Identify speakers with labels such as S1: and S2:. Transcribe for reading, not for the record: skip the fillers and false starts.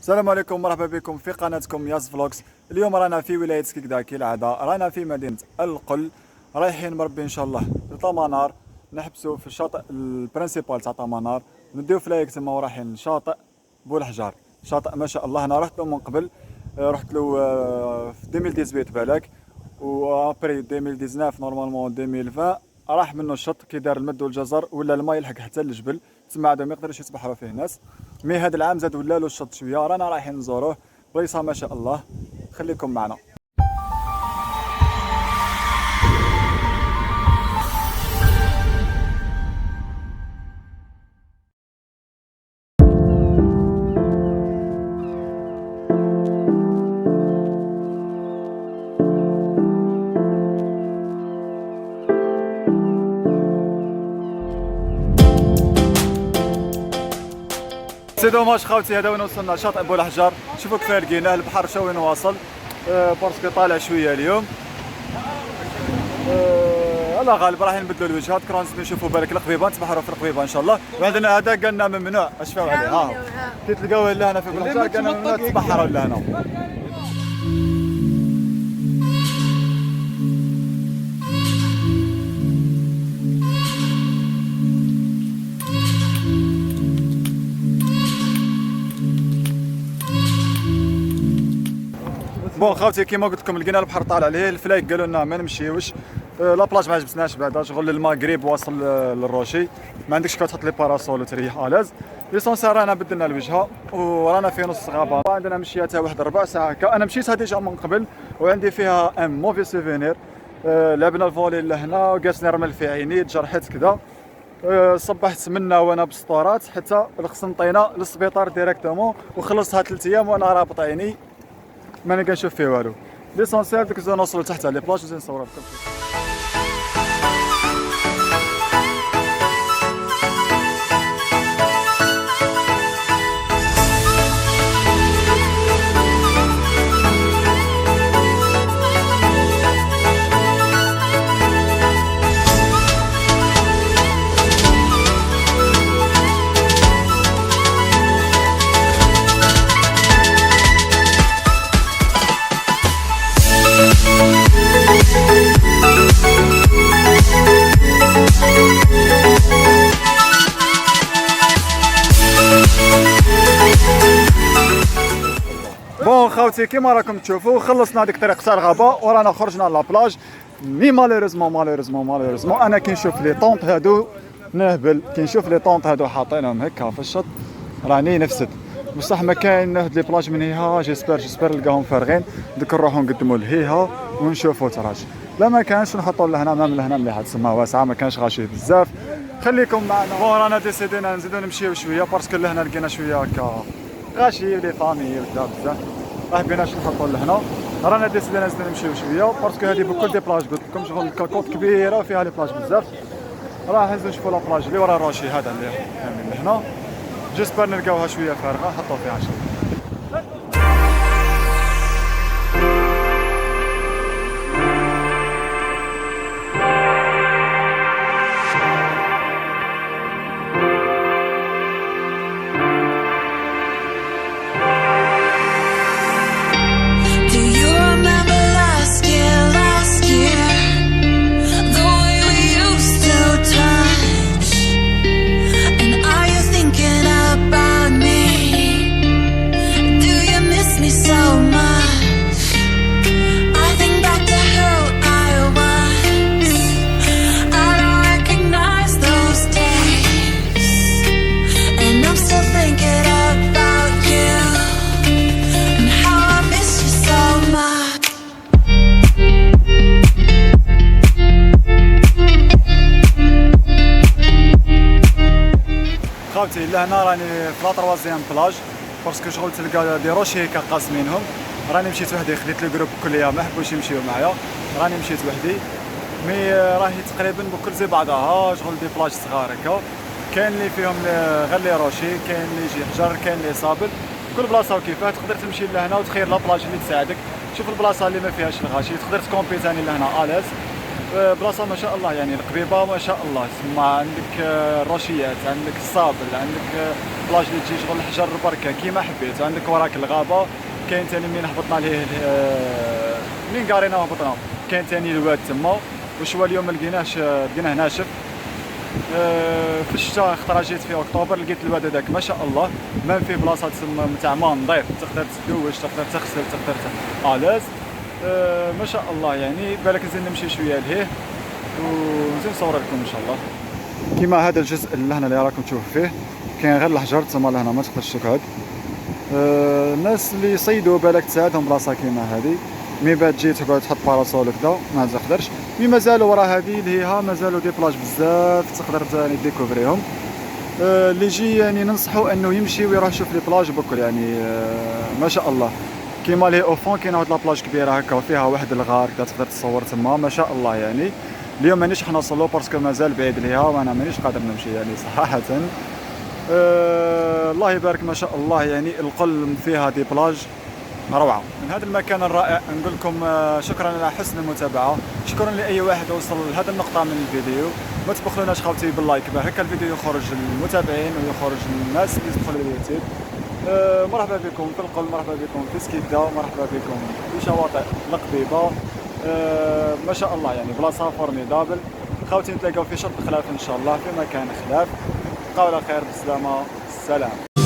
S1: السلام عليكم، مرحبا بكم في قناتكم ياس فلوكس. اليوم رانا في ولاية كيكدا كالعادة، رانا في مدينة القل، رايحين مربي ان شاء الله لطمانار، نحبسوا في الشاطئ البرينسيبال تاع طمانار، نديو فلايك تما ورايحين لشاطئ بولحجار. شاطئ ما شاء الله انا رحت له من قبل، رحت له في 2018 بالك، و ابري 2019 نورمالمون 2020 راح منه الشط كي دار المد والجزر، ولا الماء يلحق حتى للجبل، تسمى عاد ما يقدرش يسبحوا فيه الناس. مي هذا العام زاد ولا له الشط شويه، رانا رايحين نزوروه، بلايصه ما شاء الله. خليكم معنا. سي دوماج خاوتي، هذا وين وصلنا، شاطئ بولحجار. شوفوا كيف لقيناه، البحر شا وين واصل، باسكو طالع شويه اليوم. الله غالب راح نبدلوا الوجهات، كرون نشوفوا بالك القبيبه، نتبحروا في القبيبه ان شاء الله. وعندنا هذا قالنا ممنوع، اشفاو عليه ها كي تلقاوه لهنا في بولحجار قالنا ممنوع تتبحروا لهنا. بون خاوتي كيما قلت لكم لقينا البحر طالع عليه، الفلايك قالوا لنا ما نمشيوش، لا بلاج ما عجبتناش بعدا، شغل المغرب واصل للروشي، ما عندكش كتحط لي باراسول وتريح اليز. ليسونسيال رانا بدلنا الوجهه ورانا في نص غابه، عندنا مشيه تاع واحد ربع ساعه هكا. انا مشيتها ديجا من قبل وعندي فيها ان موفي سوفينير، لعبنا الفولي لهنا وقاسني رمل في عيني، تجرحت كذا. صبحت منا وانا بسطورات حتى القسنطينه للسبيطار ديريكتومون، وخلصتها 3 ايام وانا رابط عيني ما نلقى نشوف فيه والو. ليسونسيال دوك زون نوصلوا تحت على لي بلاج وزين نصور لكم. بون خاوتي كيما راكم تشوفوا خلصنا هذيك الطريق تاع الغابه ورانا خرجنا لابلاج. مي مالوريزمون انا كي نشوف لي طونط هادو نهبل، كي نشوف لي طونط هادو حاطينهم هكا في الشط راني نفسد. بصح ما كاين هاد لي بلاج من هيها، جيسبر نلقاهم فارغين، دوك نروحو نقدموا لهيها ونشوفوا تراج. لا ما كانش نحطوا لهنا، ما من لهنا مليحه تسمى واسعه، ما كانش غاشي بزاف. خليكم معنا. بون رانا ديسيدينا نزيدو نمشيو شويه باسكو لهنا لقينا شويه هكا غاشي لي فامي وكذا بزاف، ما حبيناش نحطوا لهنا. رانا ديسيدينا نزيدو نمشيو شويه باسكو هذه بكل دي بلاج قلت لكم شغل الكوت كبيره وفيها لي بلاج بزاف. راح نزيدو نشوفوا لا بلاج اللي ورا الروشي هذا اللي من هنا، جيسبر نلقاوها شويه فارغه نحطوا فيها شويه. خاوتي لهنا راني في لا تروازيام بلاج باسكو شغل تلقى دي روشي هكا قاسمينهم. راني مشيت وحدي، خديت الجروب كليه ما حبوش يمشيو معايا، راني مشيت وحدي. مي راهي تقريبا بكل زي بعضها، شغل دي بلاج صغار هكا، كاين اللي فيهم غير لي روشي، كاين اللي يجي حجر، كاين اللي صابل، كل بلاصه وكيفاه. تقدر تمشي لهنا وتخير لا بلاج اللي تساعدك، شوف البلاصه اللي ما فيهاش الغاشي، تقدر تكومبي ثاني لهنا اليز. بلاصه ما شاء الله يعني القبيبه ما شاء الله، تما عندك الرشيات، عندك الصابل، عندك بلاج اللي تجي شغل الحجر بركه كيما حبيت، عندك وراك الغابه. كاين ثاني منين هبطنا ليه منين قارينا وهبطنا كاين ثاني الواد تما، وشوا اليوم ما لقيناه ناشف. في الشتاء خطره جيت في اكتوبر لقيت الواد هذاك ما شاء الله ما فيه بلاصه تاع ما نظيف، تقدر تدوش، تقدر تغسل، تقدر الاز. ما شاء الله يعني بالك نزيد نمشي شويه لهيه ونزيد نصور لكم ان شاء الله. كيما هذا الجزء اللي هنا اللي راكم تشوفوا فيه كاين غير الحجر تما لهنا ما تقدرش تقعد. الناس اللي يصيدوا بالك تساعدهم بلاصه كيما هذه، مي بعد تجي تقعد تحط باراسول هكذا ما تقدرش. مي مازالوا ورا هذه اللي هي مازالوا دي بلاج بزاف تقدر يعني ديكوفريهم. اللي يجي يعني ننصحوا انه يمشي ويروح يشوف لي بلاج بكل يعني. ما شاء الله كيما لي اوفون كاينه واحد لابلاج كبيره هكا وفيها واحد الغار كدا تقدر تصور تما ما شاء الله يعني. اليوم مانيش حنوصلو باسكو مازال بعيد ليها وانا مانيش قادر نمشي يعني صراحه. الله يبارك ما شاء الله يعني القل فيها دي بلاج روعه. من هذا المكان الرائع نقول لكم شكرا على حسن المتابعه، شكرا لاي واحد وصل لهذه النقطه من الفيديو. ما تبخلوناش خوتي باللايك باه هكا الفيديو يخرج للمتابعين ويخرج للناس اللي يدخلوا لليوتيوب. مرحبا بكم في القل، مرحبا بكم في سكيكدا، مرحبا بكم في شواطئ القبيبه. ما شاء الله يعني بلاصه فورميدابل. خوتي نتلاقاو في شط خلاف ان شاء الله في مكان خلاف. بقاو على خير، بالسلامه، السلام.